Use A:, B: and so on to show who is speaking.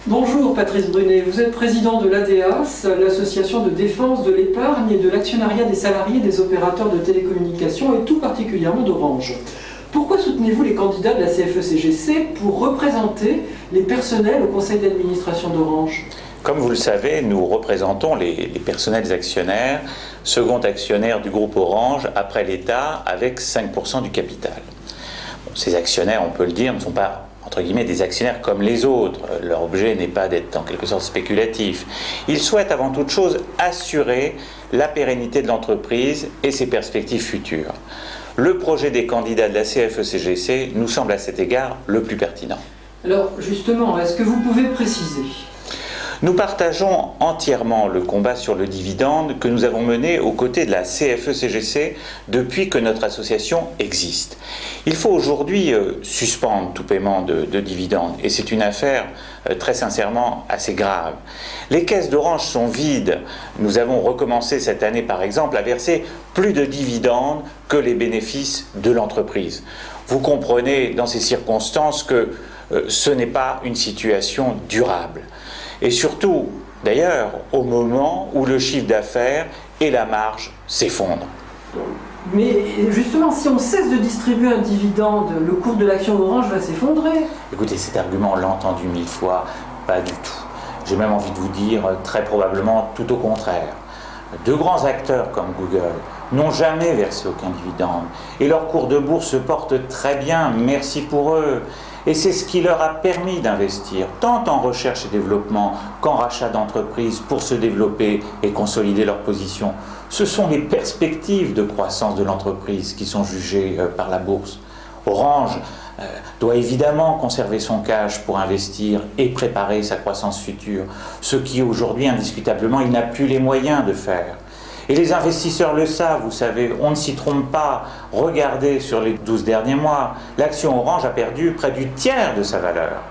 A: Bonjour Patrice Brunet, vous êtes président de l'ADEAS, l'association de défense de l'épargne et de l'actionnariat des salariés des opérateurs de télécommunications et tout particulièrement d'Orange. Pourquoi soutenez-vous les candidats de la CFE-CGC pour représenter les personnels au conseil d'administration d'Orange ?
B: Comme vous le savez, nous représentons les personnels actionnaires, second actionnaire du groupe Orange après l'État avec 5% du capital. Bon, ces actionnaires, on peut le dire, ne sont pas entre guillemets des actionnaires comme les autres. Leur objet n'est pas d'être en quelque sorte spéculatif. Ils souhaitent avant toute chose assurer la pérennité de l'entreprise et ses perspectives futures. Le projet des candidats de la CFE-CGC nous semble à cet égard le plus pertinent.
A: Alors justement, est-ce que vous pouvez préciser ?
B: Nous partageons entièrement le combat sur le dividende que nous avons mené aux côtés de la CFE-CGC depuis que notre association existe. Il faut aujourd'hui suspendre tout paiement de dividendes et c'est une affaire très sincèrement assez grave. Les caisses d'Orange sont vides. Nous avons recommencé cette année par exemple à verser plus de dividendes que les bénéfices de l'entreprise. Vous comprenez dans ces circonstances que ce n'est pas une situation durable. Et surtout, d'ailleurs, au moment où le chiffre d'affaires et la marge s'effondrent.
A: Mais justement, si on cesse de distribuer un dividende, le cours de l'action Orange va s'effondrer.
B: Écoutez, cet argument, on l'a entendu 1000 fois, pas du tout. J'ai même envie de vous dire, très probablement, tout au contraire. De grands acteurs comme Google n'ont jamais versé aucun dividende. Et leur cours de bourse se porte très bien, merci pour eux. Et c'est ce qui leur a permis d'investir, tant en recherche et développement qu'en rachat d'entreprises pour se développer et consolider leur position. Ce sont les perspectives de croissance de l'entreprise qui sont jugées par la bourse. Orange doit évidemment conserver son cash pour investir et préparer sa croissance future, ce qui aujourd'hui, indiscutablement, il n'a plus les moyens de faire. Et les investisseurs le savent, vous savez, on ne s'y trompe pas. Regardez sur les 12 derniers mois, l'action Orange a perdu près du tiers de sa valeur.